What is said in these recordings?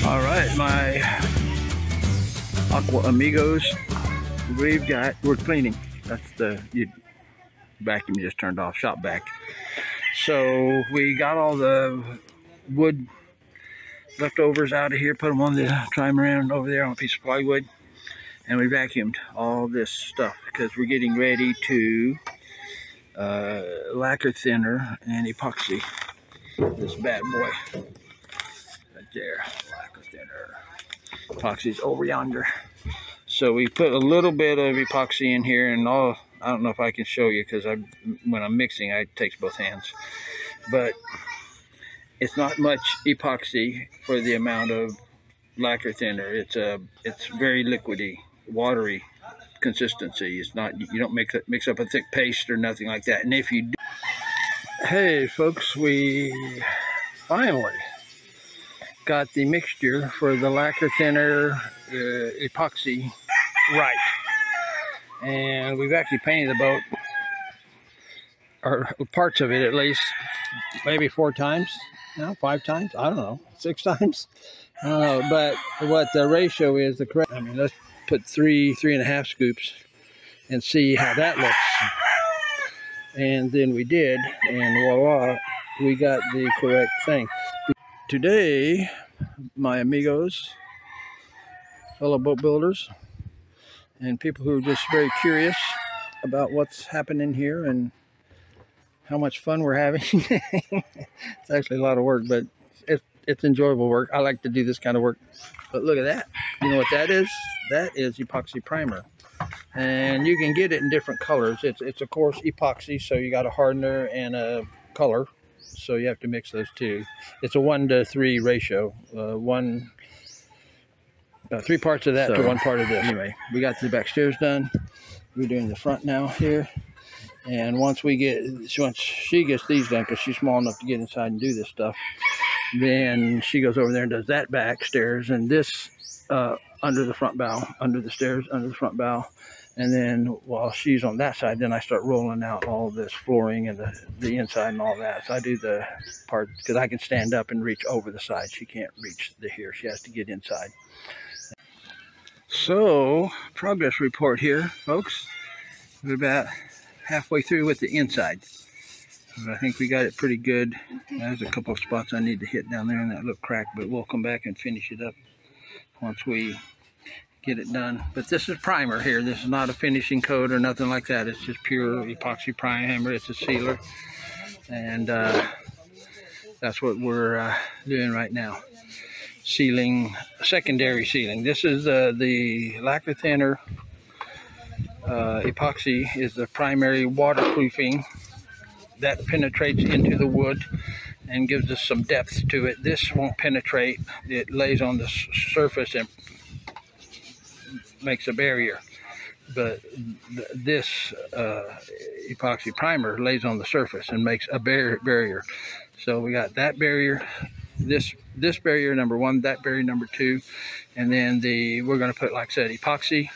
All right, my Aqua Amigos, we're cleaning. That's the vacuum just turned off, shop vac. So we got all the wood leftovers out of here, put them on the Catamaran over there on a piece of plywood, and we vacuumed all this stuff because we're getting ready to lacquer thinner and epoxy this bad boy right there. Lacquer thinner, epoxy's over yonder. So we put a little bit of epoxy in here, and I don't know if I can show you because when I'm mixing, it takes both hands, but it's not much epoxy for the amount of lacquer thinner. It's very liquidy, watery consistency. It's not, you don't mix up a thick paste or nothing like that. And if you do, hey folks, we finally got the mixture for the lacquer thinner epoxy right, and we've actually painted the boat, or parts of it at least, maybe 4 times. No, 5 times, I don't know, 6 times, I don't know, but what the ratio is, the correct, I mean, let's put 3.5 scoops and see how that looks. And then we did, and voila, we got the correct thing. Today, my amigos, fellow boat builders, and people who are just very curious about what's happening here and how much fun we're having. It's actually a lot of work, but it's enjoyable work. I like to do this kind of work. But look at that. You know what that is? That is epoxy primer. And you can get it in different colors. It's of course epoxy, so you got a hardener and a color. So you have to mix those two. It's a 1-to-3 ratio. 3 parts of that to 1 part of this. Anyway, we got the back stairs done. We're doing the front now here. And once she gets these done, because she's small enough to get inside and do this stuff, then she goes over there and does that back stairs and this under the front bow, under the stairs, under the front bow. And then while she's on that side, then I start rolling out all this flooring and the inside and all that. So I do the part, because I can stand up and reach over the side. She can't reach here. She has to get inside. So, progress report here, folks. We're about halfway through with the inside. I think we got it pretty good. There's a couple of spots I need to hit down there in that little crack, but we'll come back and finish it up once we get it done. But this is primer here. This is not a finishing coat or nothing like that. It's just pure epoxy primer. It's a sealer, and that's what we're doing right now. Sealing, secondary sealing. This is the lacquer thinner. Epoxy is the primary waterproofing that penetrates into the wood and gives us some depth to it. This won't penetrate. It lays on the surface and makes a barrier. But this epoxy primer lays on the surface and makes a barrier. So we got that barrier, this barrier number 1, that barrier number 2, and then we're going to put, like I said, epoxy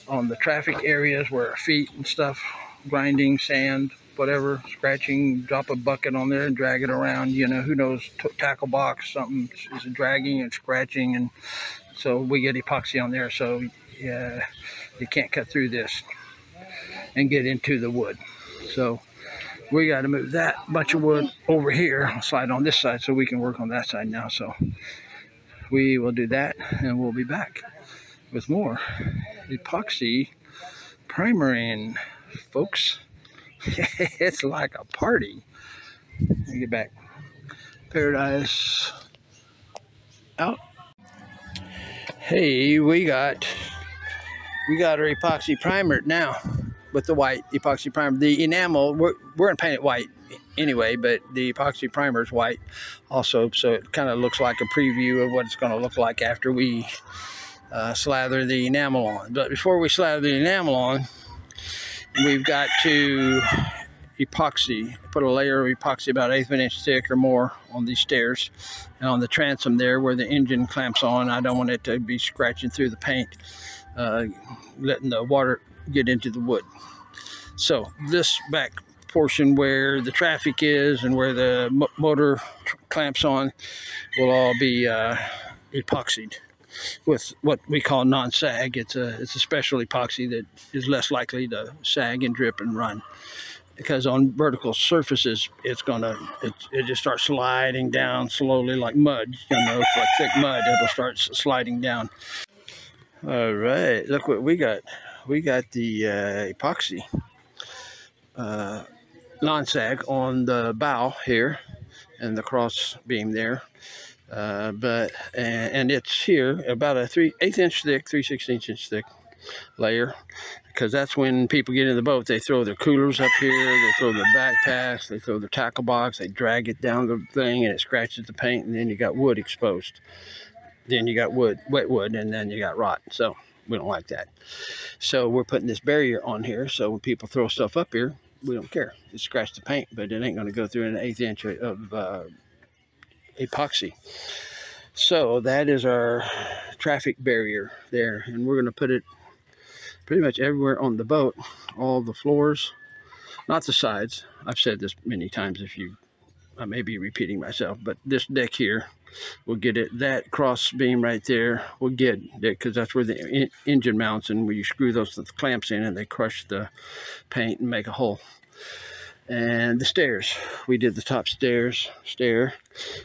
on the traffic areas where our feet and stuff, grinding, sand, whatever, scratching, drop a bucket on there and drag it around, you know, who knows, tackle box, something is dragging and scratching, and so we get epoxy on there, so yeah, you can't cut through this and get into the wood. So we got to move that bunch of wood over here, slide on this side so we can work on that side now. So we will do that, and we'll be back with more epoxy primer in, folks. It's like a party. Let me get back. Paradise out. Hey, we got our epoxy primer now with the white epoxy primer. The enamel, we're gonna paint it white anyway, but the epoxy primer is white also, so it kind of looks like a preview of what it's going to look like after we slather the enamel on. But before we slather the enamel on, we've got to epoxy, put a layer of epoxy about 1/8 of an inch thick or more on these stairs and on the transom there where the engine clamps on. I don't want it to be scratching through the paint, letting the water get into the wood. So this back portion where the traffic is and where the motor clamps on will all be epoxied with what we call non-sag. It's a special epoxy that is less likely to sag and drip and run, because on vertical surfaces it just starts sliding down slowly like mud. It's like thick mud. It'll start sliding down. All right, look what we got. We got the epoxy non-sag on the bow here and the cross beam there. And it's here about a 3/8 inch thick, 3/16 inch thick layer, because that's when people get in the boat, they throw their coolers up here, they throw their backpacks, they throw their tackle box, they drag it down the thing and it scratches the paint, and then you got wood exposed. Then you got wet wood, and then you got rot. So we don't like that. So we're putting this barrier on here, so when people throw stuff up here, we don't care. It scratched the paint, but it ain't going to go through an 1/8 inch of epoxy. So that is our traffic barrier there, and we're going to put it pretty much everywhere on the boat, all the floors, not the sides. I've said this many times, I may be repeating myself, but this deck here, we'll get it. That cross beam right there, we'll get it, because that's where the engine mounts, and where you screw those clamps in and they crush the paint and make a hole. And the stairs, we did the top stair.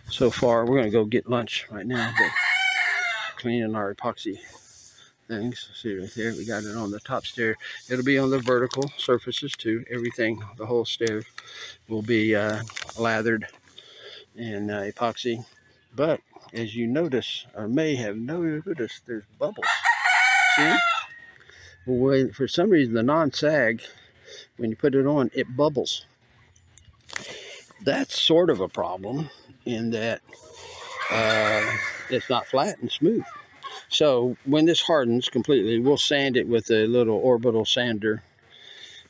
So far, we're going to go get lunch right now, but cleaning our epoxy things. See right there, we got it on the top stair. It'll be on the vertical surfaces too. Everything, the whole stair will be lathered in epoxy. But as you notice, or may have noticed, there's bubbles. See? Well, for some reason, the non-sag, when you put it on, it bubbles. That's sort of a problem in that it's not flat and smooth. So when this hardens completely, we'll sand it with a little orbital sander,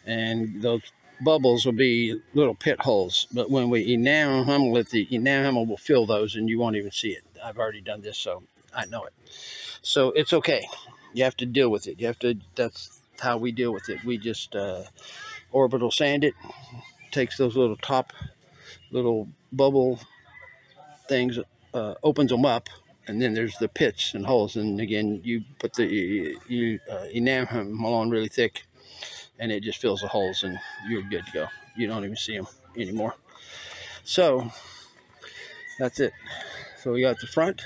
and those bubbles will be little pit holes. But when we enamel it, the enamel will fill those, and you won't even see it. I've already done this, so I know it. So it's okay. You have to deal with it. That's how we deal with it. We just orbital sand it. Takes those little bubble things, opens them up, and then there's the pits and holes. And again, you put the enamel on really thick, and it just fills the holes, and you're good to go. You don't even see them anymore. So that's it. So we got the front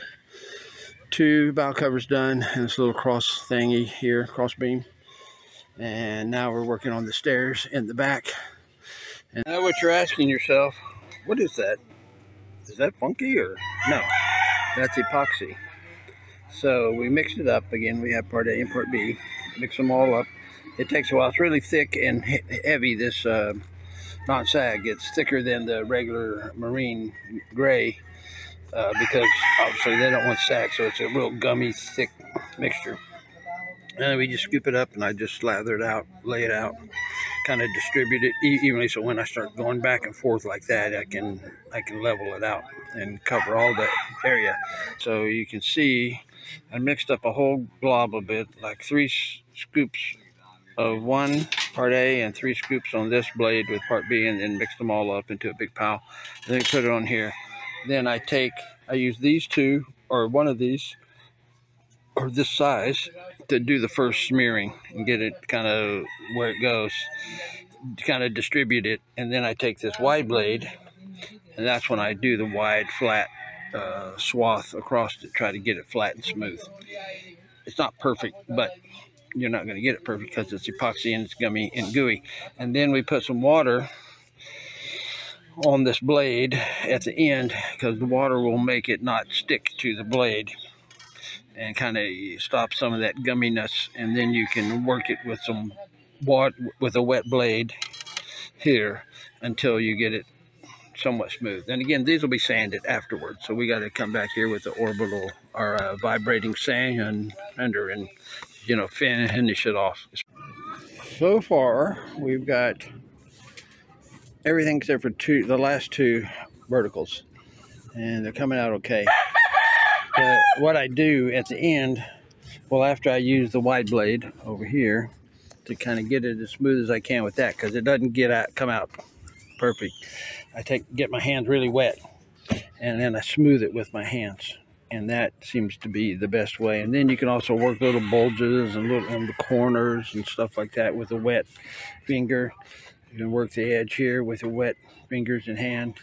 2 bow covers done, and this little cross thingy here, cross beam. And now we're working on the stairs in the back. And now what you're asking yourself, what is that? Is that funky or no? That's epoxy. So we mixed it up. Again, we have part A and part B. Mix them all up. It takes a while. It's really thick and heavy, this non-sag. It's thicker than the regular marine gray because obviously they don't want sag, so it's a real gummy, thick mixture. And then we just scoop it up, and I just lather it out, lay it out, kind of distribute it evenly, so when I start going back and forth like that, I can level it out and cover all the area. So you can see I mixed up a whole glob of it, like 3 scoops of one part A and 3 scoops on this blade with part B, and then mixed them all up into a big pile. And then put it on here. Then I use these 2 or one of these or this size to do the first smearing and get it kind of where it goes, kind of distribute it. And then I take this wide blade, and that's when I do the wide flat swath across to try to get it flat and smooth. It's not perfect, but you're not going to get it perfect because it's epoxy and it's gummy and gooey. And then we put some water on this blade at the end, because the water will make it not stick to the blade and kind of stop some of that gumminess. And then you can work it with some water with a wet blade here until you get it somewhat smooth. And again, these will be sanded afterwards, so we got to come back here with the orbital or vibrating sander and finish it off. So far we've got everything except for the last 2 verticals, and they're coming out okay. But what I do at the end, well, after I use the wide blade over here to kind of get it as smooth as I can with that, because it doesn't come out perfect, I get my hands really wet, and then I smooth it with my hands and that seems to be the best way. And then you can also work little bulges and little on the corners and stuff like that with a wet finger. You can work the edge here with your wet fingers and hand.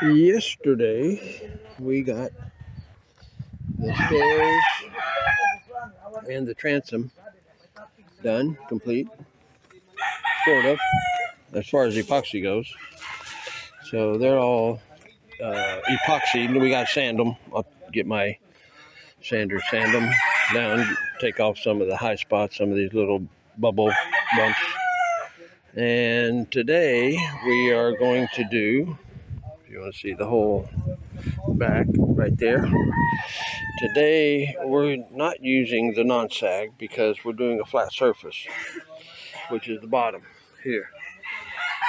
Yesterday we got the stairs and the transom done, complete, sort of, as far as epoxy goes. So they're all epoxy. We got to sand them. I'll get my sander, sand them down, take off some of the high spots, some of these little bubble bumps. And today we are going to do, if you want to see the whole back right there, today we're not using the non-sag because we're doing a flat surface, which is the bottom here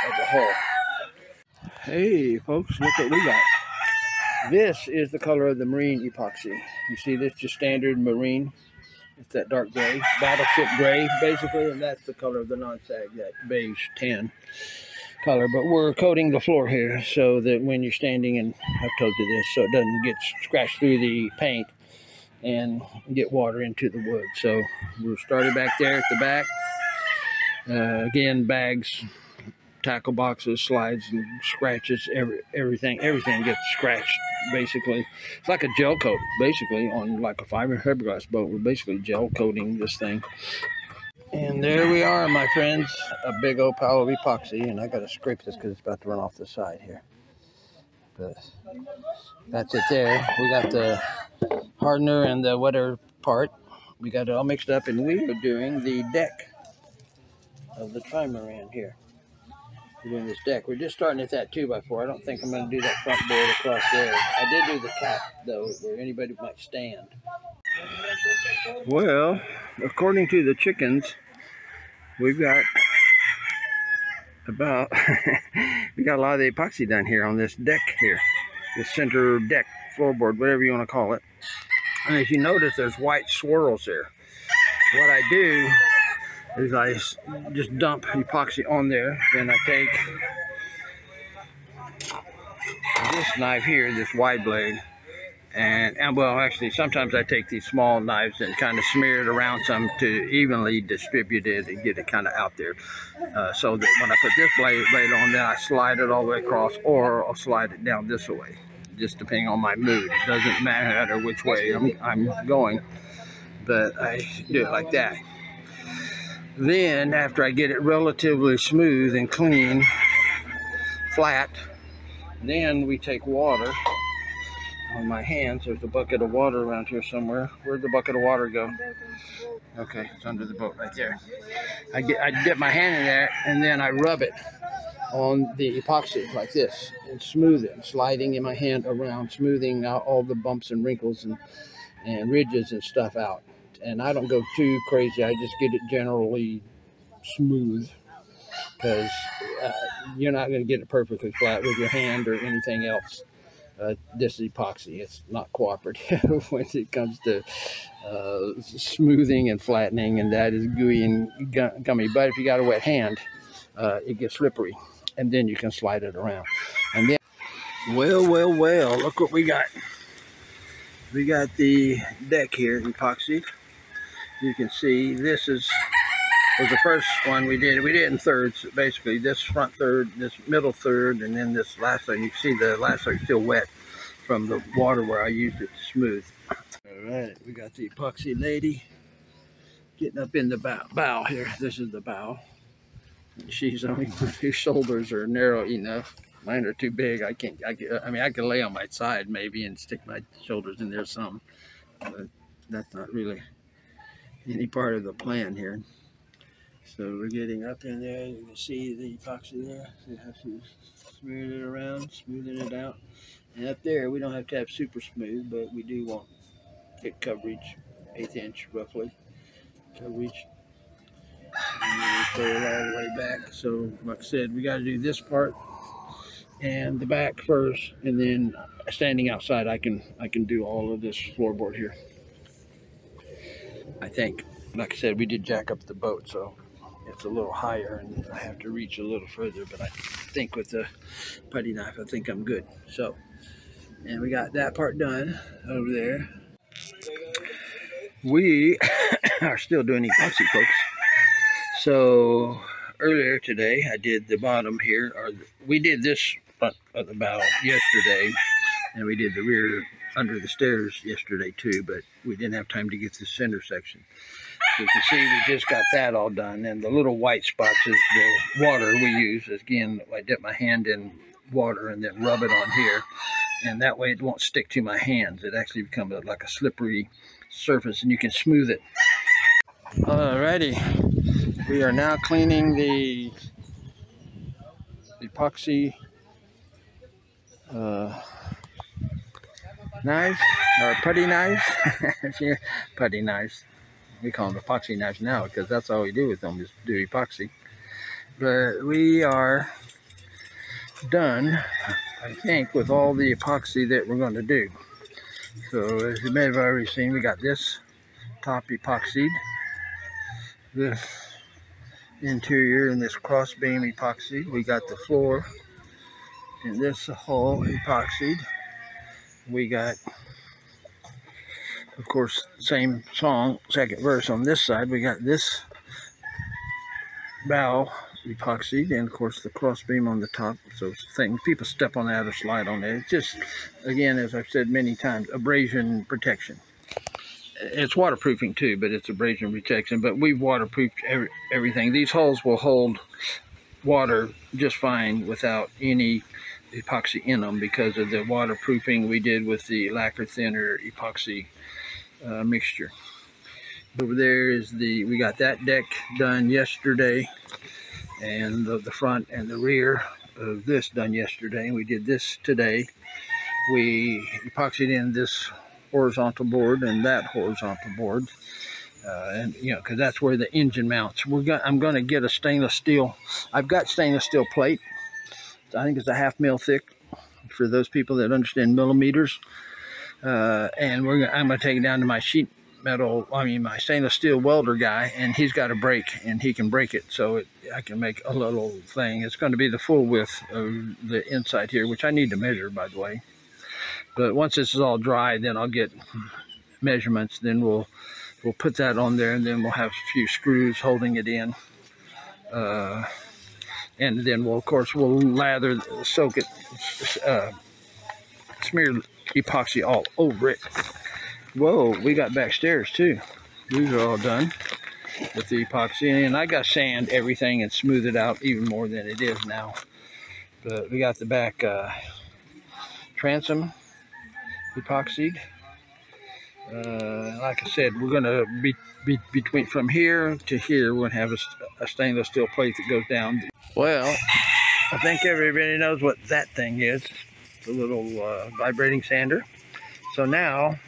of the hull. Hey folks, look what we got. This is the color of the marine epoxy. You see this, just standard marine. It's that dark gray, battleship gray basically, and that's the color of the non-sag, that beige tan color. But we're coating the floor here so that when you're standing, and I've told you this, so it doesn't get scratched through the paint and get water into the wood. So we're started back there at the back. Again, bags, tackle boxes, slides, and scratches, everything gets scratched basically. It's like a gel coat basically on like a fiberglass boat. We're basically gel coating this thing. And there we are, my friends, a big old pile of epoxy, and I gotta scrape this because it's about to run off the side here. But that's it there. We got the hardener and the wetter part. We got it all mixed up, and we are doing the deck of the trimaran here. We're doing this deck. We're just starting at that 2x4. I don't think I'm going to do that front board across there. I did do the cap, though, where anybody might stand. Well, according to the chickens, we've got about, we got a lot of the epoxy done here on this deck here. This center deck, floorboard, whatever you want to call it. And as you notice, there's white swirls there. What I do is I just dump epoxy on there. Then I take this knife here, this wide blade, and well, actually, sometimes I take these small knives and kind of smear it around some to evenly distribute it and get it kind of out there. So that when I put this blade on, then I slide it all the way across, or I'll slide it down this way, just depending on my mood. It doesn't matter which way I'm going, but I do it like that. Then, after I get it relatively smooth and clean, flat, then we take water on my hands. There's a bucket of water around here somewhere. Where'd the bucket of water go? Okay, it's under the boat right there. I dip my hand in there, and then I rub it on the epoxy like this and smooth it, sliding in my hand around, smoothing out all the bumps and wrinkles and ridges and stuff out. And I don't go too crazy. I just get it generally smooth, because you're not going to get it perfectly flat with your hand or anything else. This is epoxy. It's not cooperative when it comes to smoothing and flattening, and that is gooey and gummy. But if you got a wet hand, it gets slippery, and then you can slide it around. And then, well, look what we got. We got the deck here, epoxy. You can see this was the first one we did. We did it in thirds, basically. This front third, this middle third, and then this last third. You can see the last third still wet from the water where I used it to smooth. All right, we got the epoxy lady getting up in the bow here. This is the bow. She's only, her shoulders are narrow enough. Mine are too big. I mean, I can lay on my side maybe and stick my shoulders in there some, but that's not really any part of the plan here. So we're getting up in there. You can see the epoxy there. So have to smear it around, smoothing it out. And up there, we don't have to have super smooth, but we do want good coverage, 1/8 inch roughly coverage. And then we throw it all the way back. So like I said, we got to do this part and the back first, and then standing outside, I can do all of this floorboard here. I think, like I said, we did jack up the boat, so it's a little higher and I have to reach a little further, but I think with the putty knife, I think I'm good. So And we got that part done over there. We are still doing epoxy, folks. So earlier today, I did the bottom here, or we did this front of the bow yesterday, and we did the rear under the stairs yesterday too, but we didn't have time to get the center section. So you can see we just got that all done, and the little white spots is the water we use. Again, I dip my hand in water and then rub it on here, and that way it won't stick to my hands. It actually becomes like a slippery surface, and you can smooth it. Alrighty, we are now cleaning the epoxy knives, or putty knives. Putty knives. We call them epoxy knives now because that's all we do with them is do epoxy. But we are done, I think, with all the epoxy that we're going to do. So as you may have already seen, we got this top epoxied, this interior and this cross beam epoxy. We got the floor and this hull epoxied. We got, of course, same song, second verse on this side. We got this bow epoxied, and of course the cross beam on the top. So things people step on that or slide on it. It's just, again, as I've said many times, abrasion protection. It's waterproofing too, but it's abrasion protection. But we've waterproofed everything. These hulls will hold water just fine without any epoxy in them because of the waterproofing we did with the lacquer thinner epoxy mixture. Over there is we got that deck done yesterday, and the front and the rear of this done yesterday. We did this today. We epoxied in this horizontal board and that horizontal board, and you know, because that's where the engine mounts. I'm going to get a stainless steel. I've got stainless steel plate. I think it's a 1/2 mil thick for those people that understand millimeters. And I'm going to take it down to my my stainless steel welder guy, and he's got a brake, and he can break it so I can make a little thing. It's going to be the full width of the inside here, which I need to measure, by the way. But once this is all dry, then I'll get measurements. Then we'll put that on there, and then we'll have a few screws holding it in. And then we'll lather, soak it, smear epoxy all over it. Whoa, we got back stairs too. These are all done with the epoxy, and I got sand everything and smooth it out even more than it is now. But we got the back transom epoxied. Like I said, we're going to be between from here to here. We're going to have a stainless steel plate that goes down. Well, I think everybody knows what that thing is. It's a little vibrating sander. So now,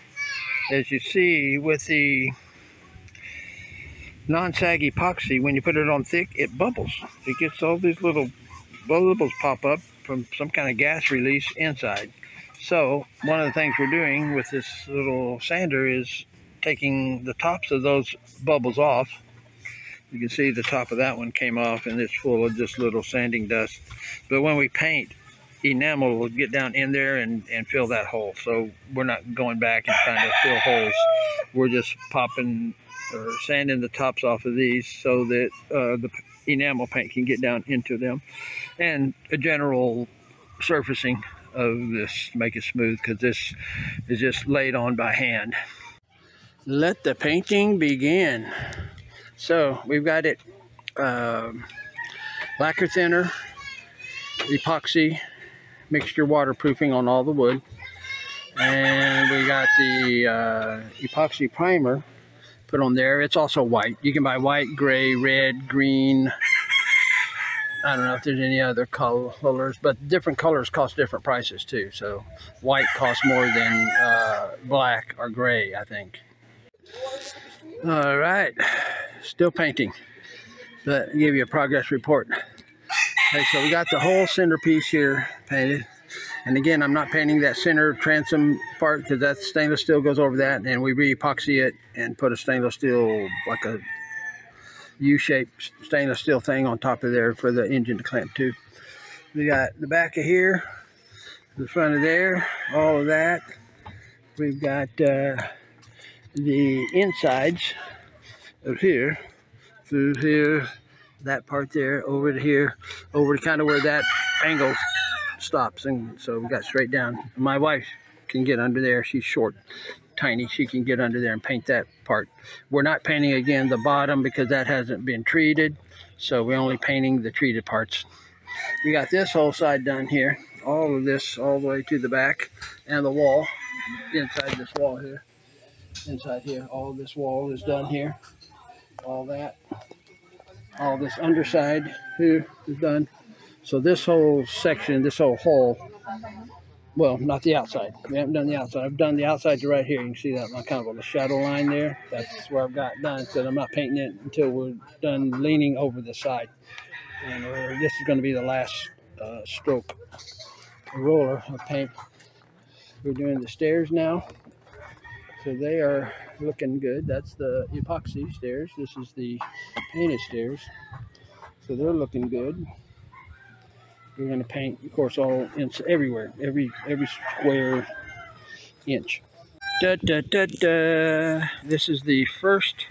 as you see with the non-sag epoxy, when you put it on thick, it bubbles. It gets all these little bubbles pop up from some kind of gas release inside. So one of the things we're doing with this little sander is taking the tops of those bubbles off. You can see the top of that one came off, and it's full of just little sanding dust. But when we paint, enamel will get down in there and fill that hole. So we're not going back and trying to fill holes. We're just popping or sanding the tops off of these so that the enamel paint can get down into them. And a general surfacing of this to make it smooth, because this is just laid on by hand. Let the painting begin. So we've got it lacquer thinner, epoxy, mixture waterproofing on all the wood, and we got the epoxy primer put on there. It's also white. You can buy white, gray, red, green. I don't know if there's any other colors, but different colors cost different prices too. So white costs more than black or gray, I think. All right, still painting, but I'll give you a progress report. Okay, so we got the whole centerpiece here painted. And again, I'm not painting that center transom part because that stainless steel goes over that, and we re-epoxy it and put a stainless steel, like a U-shaped stainless steel thing on top of there for the engine to clamp to. We got the back of here. the front of there, all of that. We've got the insides of here, through here, that part there, over to here, over to kind of where that angle stops. And so we got straight down. My wife can get under there. She's short, tiny. She can get under there and paint that part. We're not painting again the bottom because that hasn't been treated. So we're only painting the treated parts. We got this whole side done here. All of this all the way to the back, and the wall inside this wall here. Inside here, all this wall is done here. All that. All this underside here is done. So this whole section, this whole hall, well, not the outside. We haven't done the outside. I've done the outside to right here. You can see that kind of on the shadow line there. That's where I've got done, because I'm not painting it until we're done leaning over the side. And this is going to be the last stroke roller of paint. We're doing the stairs now. So they are looking good. That's the epoxy stairs. This is the painted stairs. So they're looking good. We're going to paint, of course, all everywhere, every square inch. This is the first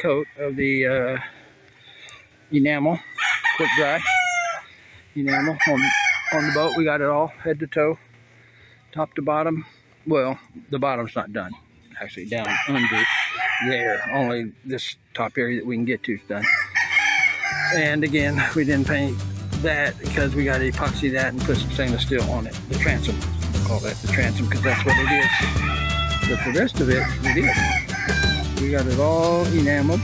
coat of the enamel, quick dry enamel on the boat. We got it all head to toe, top to bottom. Well, the bottom's not done. Actually down under there, only this top area that we can get to is done. And again, we didn't paint that because we got to epoxy that and put some stainless steel on it, the transom. We'll call that the transom because that's what it is. But the rest of it, we did. We got it all enameled.